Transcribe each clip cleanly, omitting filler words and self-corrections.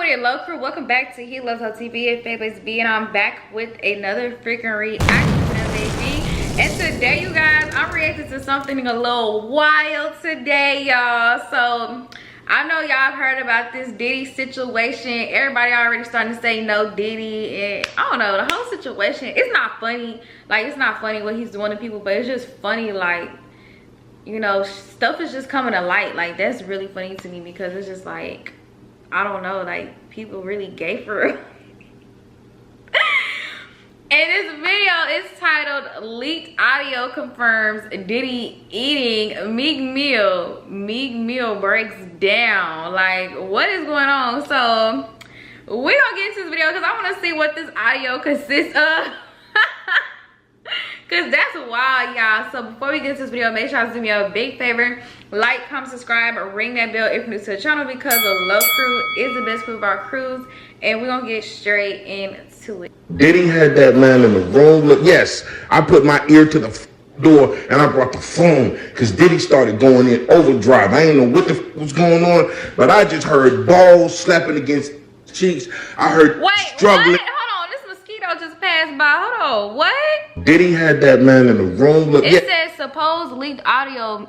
morning, Love Crew. Welcome back to He Loves Her TV and Faithless B, and I'm back with another freaking reaction, baby. And today, you guys, I'm reacting to something a little wild today, y'all. So I know y'all have heard about this Diddy situation. Everybody already starting to say no Diddy, and I don't know, the whole situation. It's not funny. Like, it's not funny what he's doing to people, but it's just funny, like, you know, stuff is just coming to light. Like, that's really funny to me because it's just like, I don't know, like, people really gay for real. And this video is titled Leaked Audio Confirms Diddy Eating Meek Mill. Meek Mill breaks down. Like, what is going on? So we're gonna get into this video because I want to see what this audio consists of. Because that's wild, y'all. So before we get into this video, make sure y'all do me a big favor. Like, comment, subscribe, ring that bell if you're new to the channel, because the Love Crew is the best crew of our crews. And we're going to get straight into it. Diddy had that man in the room. Look, yes, I put my ear to the door and I brought the phone because Diddy started going in overdrive. I didn't know what the was going on, but I just heard balls slapping against cheeks. I heard struggling. What? Just passed by. Hold on, what? Diddy had that man in the room. Look, it says supposed leaked audio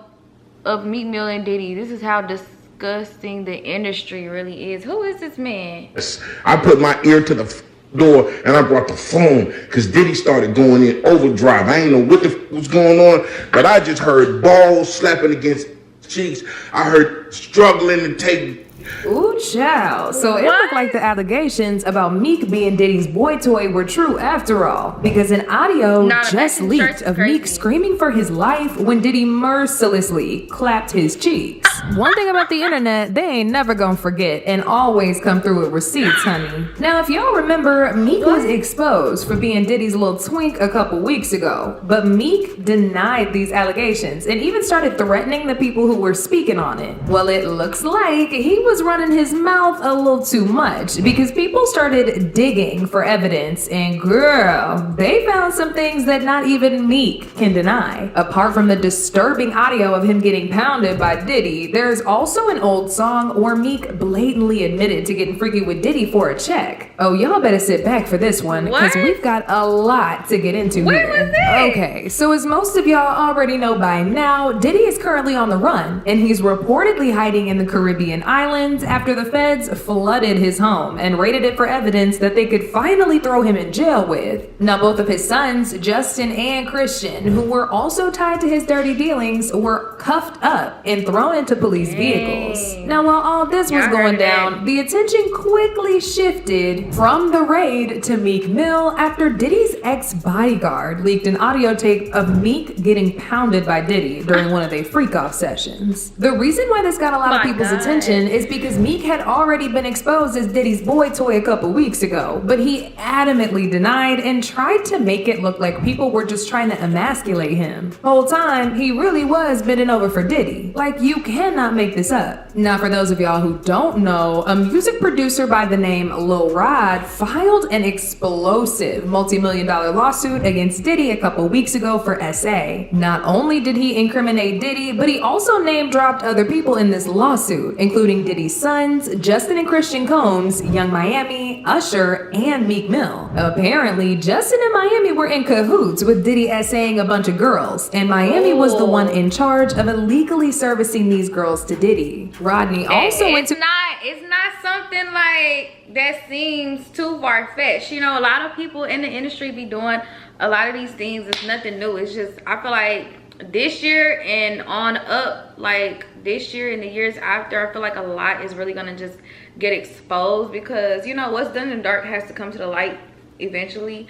of Meek Mill and Diddy. This is how disgusting the industry really is. Who is this man? Yes, I put my ear to the door and I brought the phone because Diddy started going in overdrive. I didn't know what the was going on, but I just heard balls slapping against cheeks. I heard struggling to take. Ooh, child. So it looked like the allegations about Meek being Diddy's boy toy were true after all, because an audio just leaked of Meek screaming for his life when Diddy mercilessly clapped his cheeks. One thing about the internet, they ain't never gonna forget and always come through with receipts, honey. Now, if y'all remember, Meek was exposed for being Diddy's little twink a couple weeks ago, but Meek denied these allegations and even started threatening the people who were speaking on it. Well, it looks like he was running his mouth a little too much because people started digging for evidence, and girl, they found some things that not even Meek can deny. Apart from the disturbing audio of him getting pounded by Diddy, there's also an old song where Meek blatantly admitted to getting freaky with Diddy for a check. Oh, y'all better sit back for this one because we've got a lot to get into here. Okay, so as most of y'all already know by now, Diddy is currently on the run, and he's reportedly hiding in the Caribbean islands after the feds flooded his home and raided it for evidence that they could finally throw him in jail with. Now, both of his sons, Justin and Christian, who were also tied to his dirty dealings, were cuffed up and thrown into police vehicles. Now, while all this was going down, the attention quickly shifted from the raid to Meek Mill after Diddy's ex-bodyguard leaked an audio tape of Meek getting pounded by Diddy during one of their freak-off sessions. The reason why this got a lot of people's attention is because Meek had already been exposed as Diddy's boy toy a couple weeks ago, but he adamantly denied and tried to make it look like people were just trying to emasculate him. Whole time, he really was bending over for Diddy. Like, you cannot make this up. Now, for those of y'all who don't know, a music producer by the name Lil Rod filed an explosive multi-million-dollar lawsuit against Diddy a couple weeks ago for SA. Not only did he incriminate Diddy, but he also name-dropped other people in this lawsuit, including Diddy's sons, Justin and Christian Combs, Young Miami, Usher, and Meek Mill. Apparently, Justin and Miami were in cahoots with Diddy essaying a bunch of girls, and Miami was the one in charge of illegally servicing these girls to Diddy. Rodney also it's not something like that seems too far-fetched. You know, a lot of people in the industry be doing a lot of these things. It's nothing new. It's just, I feel like this year and on up, like this year and the years after, I feel like a lot is really gonna just get exposed because, you know, what's done in the dark has to come to the light eventually,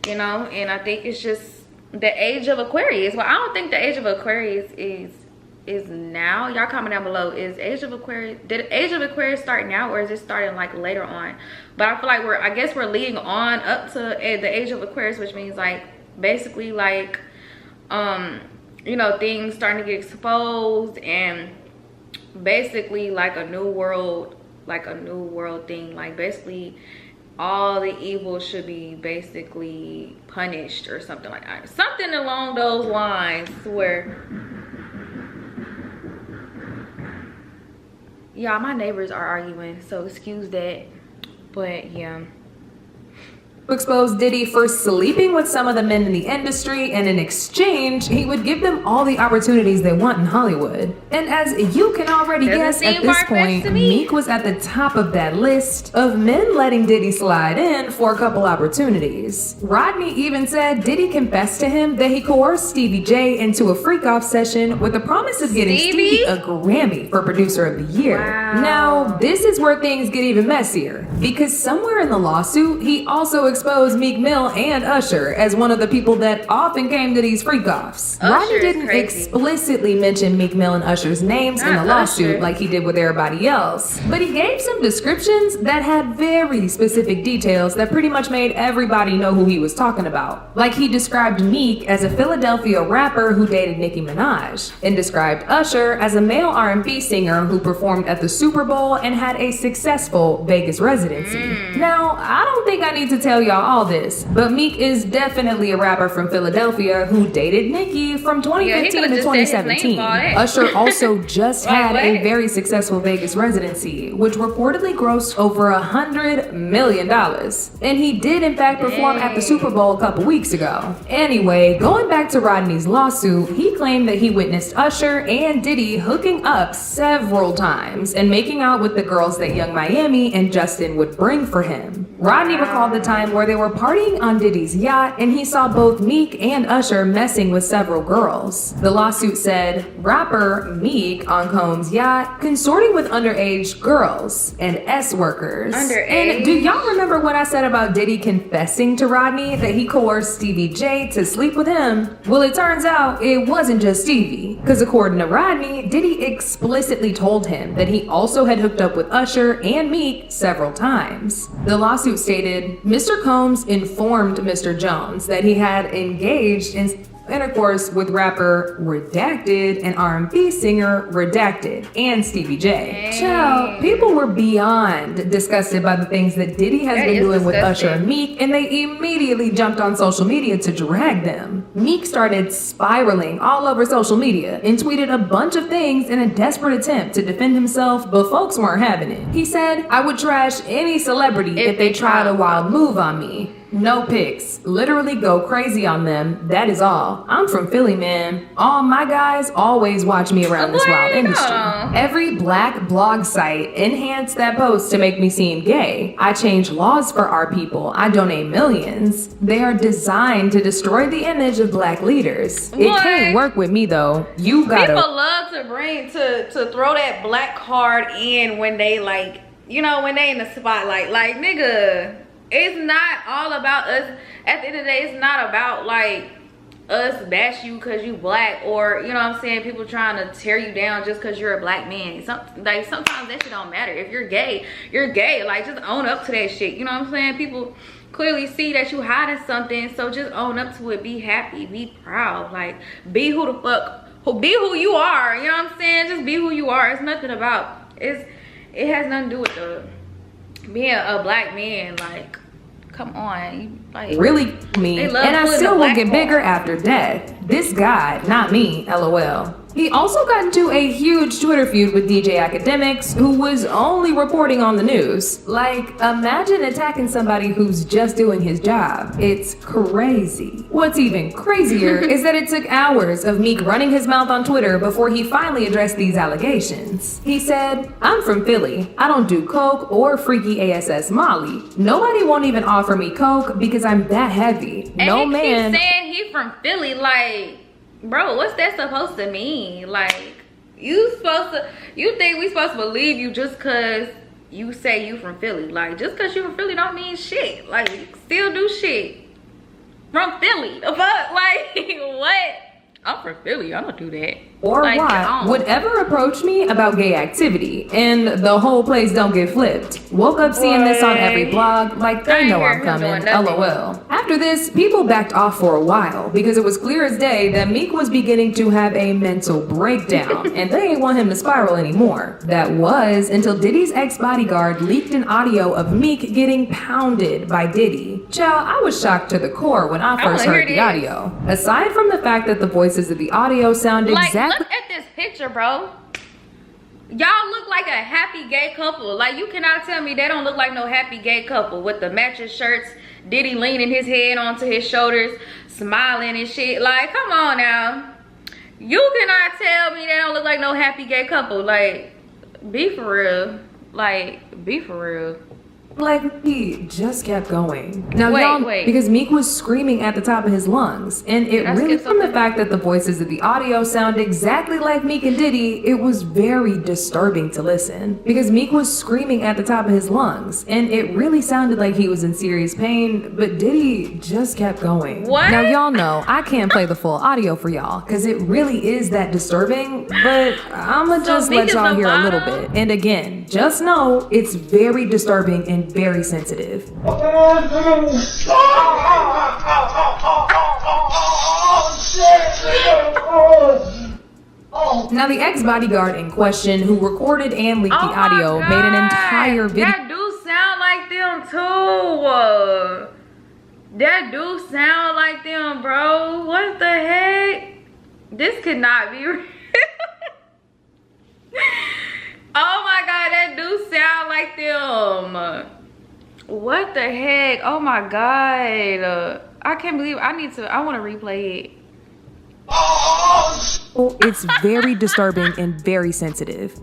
you know. And I think it's just the age of Aquarius. Well, I don't think the age of Aquarius is now. Y'all comment down below, is age of Aquarius, did age of Aquarius start now, or is it starting like later on? But I feel like I guess we're leading on up to the age of Aquarius, which means like basically like you know, things starting to get exposed, and basically like a new world thing. Like basically all the evil should be basically punished or something like that. Something along those lines where, yeah, my neighbors are arguing, so excuse that. But yeah. Exposed Diddy for sleeping with some of the men in the industry, and in exchange, he would give them all the opportunities they want in Hollywood. And as you can already guess, at this point, Meek was at the top of that list of men letting Diddy slide in for a couple opportunities. Rodney even said Diddy confessed to him that he coerced Stevie J into a freak-off session with the promise of getting Stevie a Grammy for Producer of the Year. Wow. Now, this is where things get even messier, because somewhere in the lawsuit, he also exposed Meek Mill and Usher as one of the people that often came to these freak-offs. Rodney didn't explicitly mention Meek Mill and Usher's names in the lawsuit like he did with everybody else, but he gave some descriptions that had very specific details that pretty much made everybody know who he was talking about. Like, he described Meek as a Philadelphia rapper who dated Nicki Minaj, and described Usher as a male R&B singer who performed at the Super Bowl and had a successful Vegas residency. Now, I don't think I need to tell y'all all this, but Meek is definitely a rapper from Philadelphia who dated Nicki from 2015 to 2017. Usher also just had a very successful Vegas residency, which reportedly grossed over $100 million. And he did in fact perform at the Super Bowl a couple weeks ago. Anyway, going back to Rodney's lawsuit, he claimed that he witnessed Usher and Diddy hooking up several times and making out with the girls that Young Miami and Justin would bring for him. Rodney recalled the time where they were partying on Diddy's yacht, and he saw both Meek and Usher messing with several girls. The lawsuit said rapper Meek on Combs' yacht consorting with underage girls and S-workers. And do y'all remember what I said about Diddy confessing to Rodney that he coerced Stevie J to sleep with him? Well, it turns out it wasn't just Stevie, because according to Rodney, Diddy explicitly told him that he also had hooked up with Usher and Meek several times. The lawsuit stated, Mr. Combs informed Mr. Jones that he had engaged in intercourse with rapper Redacted and R&B singer Redacted and Stevie J. Child, people were beyond disgusted by the things that Diddy has been doing with Usher and Meek, and they immediately jumped on social media to drag them. Meek started spiraling all over social media and tweeted a bunch of things in a desperate attempt to defend himself, but folks weren't having it. He said, I would trash any celebrity if they tried a wild move on me. No pics. Literally go crazy on them. That is all. I'm from Philly, man. All my guys always watch me around this wild industry. Every black blog site enhanced that post to make me seem gay. I change laws for our people. I donate millions. They are designed to destroy the image of black leaders. It can't work with me though. You gotta. People love to bring to throw that black card in when they like, you know, when they in the spotlight. Like, nigga. It's not all about us. At the end of the day, it's not about like us bash you because you black, or you know what I'm saying, people trying to tear you down just because you're a black man. Like sometimes that shit don't matter. If you're gay, you're gay. Like, just own up to that shit. You know what I'm saying? People clearly see that you hiding something, so just own up to it. Be happy, be proud. Like, be who the fuck, be who you are. You know what I'm saying? Just be who you are. It's nothing about it has nothing to do with the being a black man. Like, come on, like, really me, and I still will get bigger after death. This guy, not me, LOL. He also got into a huge Twitter feud with DJ Academics, who was only reporting on the news. Like, imagine attacking somebody who's just doing his job. It's crazy. What's even crazier is that it took hours of Meek running his mouth on Twitter before he finally addressed these allegations. He said, I'm from Philly. I don't do coke or freaky ASS Molly. Nobody won't even offer me coke because I'm that heavy. No man. And he keeps saying he from Philly. Like, bro, what's that supposed to mean? Like, you think we supposed to believe you just because you say you from Philly? Like, just because you from Philly don't mean shit. Like, you still do shit from Philly. The fuck? Like, what? I'm from Philly. I don't do that. Or like, why would ever approach me about gay activity, and the whole place don't get flipped. Woke up seeing this on every blog, like they know I'm coming, LOL. After this, people backed off for a while because it was clear as day that Meek was beginning to have a mental breakdown, and they ain't want him to spiral anymore. That was until Diddy's ex-bodyguard leaked an audio of Meek getting pounded by Diddy. Child, I was shocked to the core when I first heard the audio. Aside from the fact that the voices of the audio sound exactly. Look at this picture, bro. Y'all look like a happy gay couple. Like, you cannot tell me they don't look like no happy gay couple with the matching shirts, Diddy leaning his head onto his shoulders, smiling and shit. Like, come on now. You cannot tell me they don't look like no happy gay couple. Like, be for real. Like, be for real. Like, he just kept going. Now, wait. Because Meek was screaming at the top of his lungs. And it really, from the fact that the voices of the audio sound exactly like Meek and Diddy, it was very disturbing to listen. Because Meek was screaming at the top of his lungs. And it really sounded like he was in serious pain, but Diddy just kept going. What? Now, y'all know I can't play the full audio for y'all, because it really is that disturbing, but I'ma just let y'all hear a little bit. And again, just know it's very disturbing and very sensitive. Now, the ex-bodyguard in question, who recorded and leaked the audio, made an entire video. That do sound like them too. That do sound like them, bro. What the heck? This could not be real. Oh my god, that do sound like them. What the heck? Oh my god. I can't believe I want to replay it. It's very disturbing and very sensitive.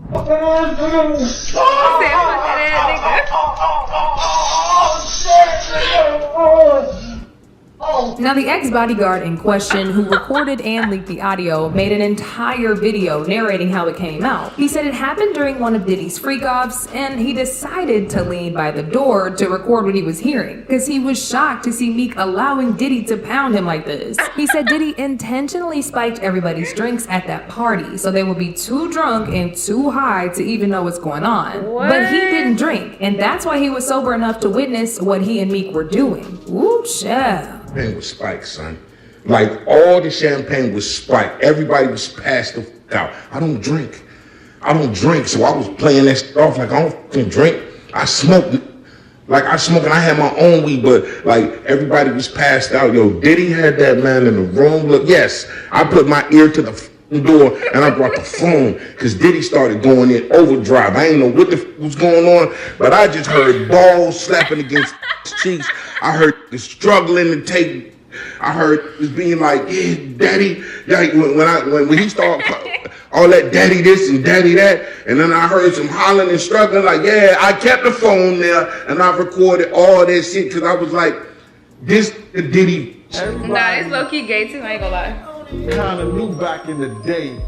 Now, the ex-bodyguard in question, who recorded and leaked the audio, made an entire video narrating how it came out. He said it happened during one of Diddy's freak-offs, and he decided to lean by the door to record what he was hearing, because he was shocked to see Meek allowing Diddy to pound him like this. He said Diddy intentionally spiked everybody's drinks at that party, so they would be too drunk and too high to even know what's going on. What? But he didn't drink, and that's why he was sober enough to witness what he and Meek were doing. Ooh, child. Champagne was spiked, son. Like, all the champagne was spiked. Everybody was passed the fuck out. I don't drink, so I was playing that shit off like I don't fucking drink. I smoke, and I had my own weed, but like everybody was passed out. Yo, Diddy had that man in the room. Look, yes, I put my ear to the fucking door and I brought the phone because Diddy started going in overdrive. I ain't know what the fuck was going on, but I just heard balls slapping against his cheeks. I heard the struggling to take. I heard it being like, yeah, daddy. Like when he started all that daddy this and daddy that, and then I heard some hollering and struggling. Like, yeah, I kept the phone there and I recorded all that shit because I was like, this Diddy. Nah, it's low key gay too. I ain't gonna lie. Kind of knew back in the day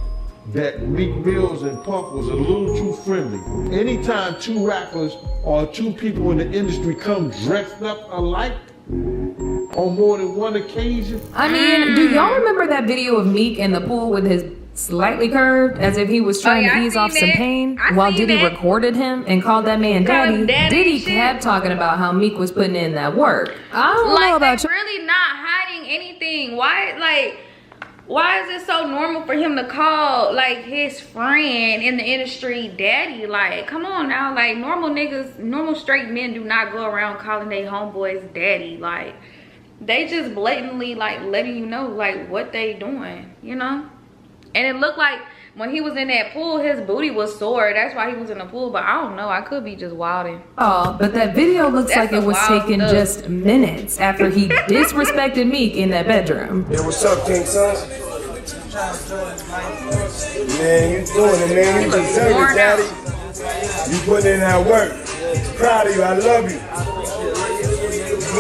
that Meek Mills and Puff was a little too friendly. Anytime two rappers or two people in the industry come dressed up alike on more than one occasion. I mean, do y'all remember that video of Meek in the pool with his slightly curved as if he was trying to ease off some pain while Diddy recorded him and called that man daddy? Diddy kept talking about how Meek was putting in that work. I don't know about you. Really not hiding anything. Why is it so normal for him to call like his friend in the industry daddy? Like, come on now. Like, normal straight men do not go around calling their homeboys daddy. Like, they just blatantly like letting you know like what they doing, you know? And it looked like when he was in that pool, his booty was sore. That's why he was in the pool. But I don't know. I could be just wilding. Oh, but that video looks like it was taken just minutes after he disrespected Meek in that bedroom. Yo, what's up, King Son? Man, you doing it, man. You deserve it, daddy. You putting in that work. Proud of you. I love you.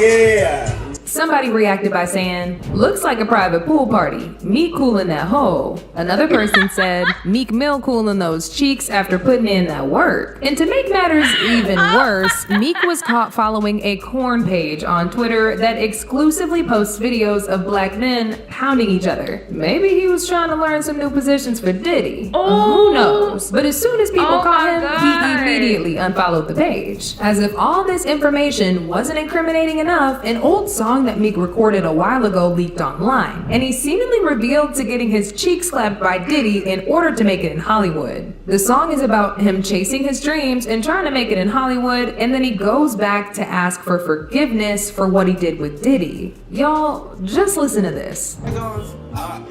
Yeah. Somebody reacted by saying, looks like a private pool party. Meek cooling that hole. Another person said, Meek Mill cooling those cheeks after putting in that work. And to make matters even worse, Meek was caught following a corn page on Twitter that exclusively posts videos of black men pounding each other. Maybe he was trying to learn some new positions for Diddy. Oh. Who knows? But as soon as people caught him, he immediately unfollowed the page. As if all this information wasn't incriminating enough, an old song that Meek recorded a while ago leaked online, and he seemingly revealed to getting his cheek slapped by Diddy in order to make it in Hollywood. The song is about him chasing his dreams and trying to make it in Hollywood, and then he goes back to ask for forgiveness for what he did with Diddy. Y'all, just listen to this. I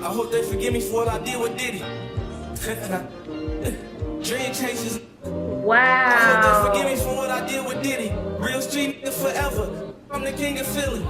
hope they forgive me for what I did with Diddy. Dream chasers. Wow. Forgive me for what I did with Diddy. Real street nigga forever. I'm the king of Philly.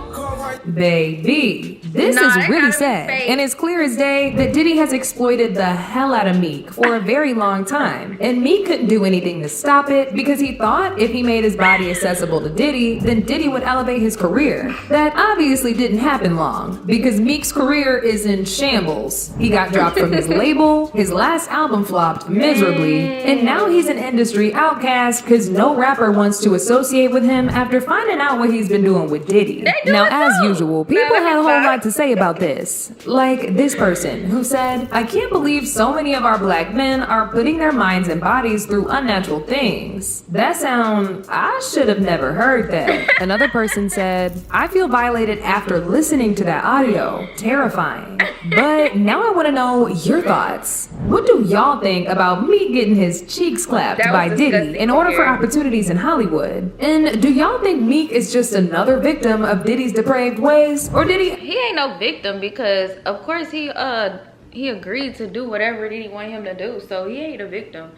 Baby, this is really sad, and it's clear as day that Diddy has exploited the hell out of Meek for a very long time, and Meek couldn't do anything to stop it because he thought if he made his body accessible to Diddy, then Diddy would elevate his career. That obviously didn't happen long, because Meek's career is in shambles. He got dropped from his label, his last album flopped miserably, and now he's an industry outcast because no rapper wants to associate with him after finding out what he's been doing with Diddy. Now, as usual, people had a whole lot to say about this. Like this person who said, I can't believe so many of our black men are putting their minds and bodies through unnatural things. I should have never heard that. Another person said, I feel violated after listening to that audio. Terrifying. But now I want to know your thoughts. What do y'all think about Meek getting his cheeks clapped by Diddy in order for opportunities in Hollywood? And do y'all think Meek is just another victim of Diddy's depraved ways? Or did he ain't no victim, because of course he agreed to do whatever Diddy wanted him to do, so he ain't a victim.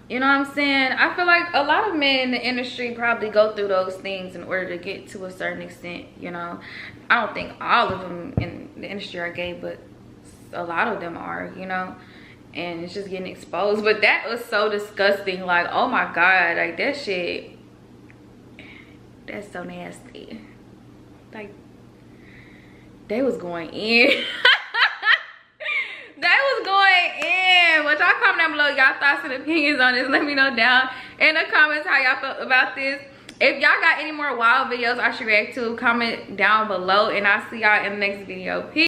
You know what I'm saying? I feel like a lot of men in the industry probably go through those things in order to get to a certain extent, you know. I don't think all of them in the industry are gay, but a lot of them are, you know. And it's just getting exposed. But that was so disgusting. Like, oh my God, like that shit, that's so nasty. Like, they was going in. They was going in. But y'all comment down below y'all thoughts and opinions on this. Let me know down in the comments how y'all felt about this. If y'all got any more wild videos I should react to, comment down below, and I'll see y'all in the next video. Peace.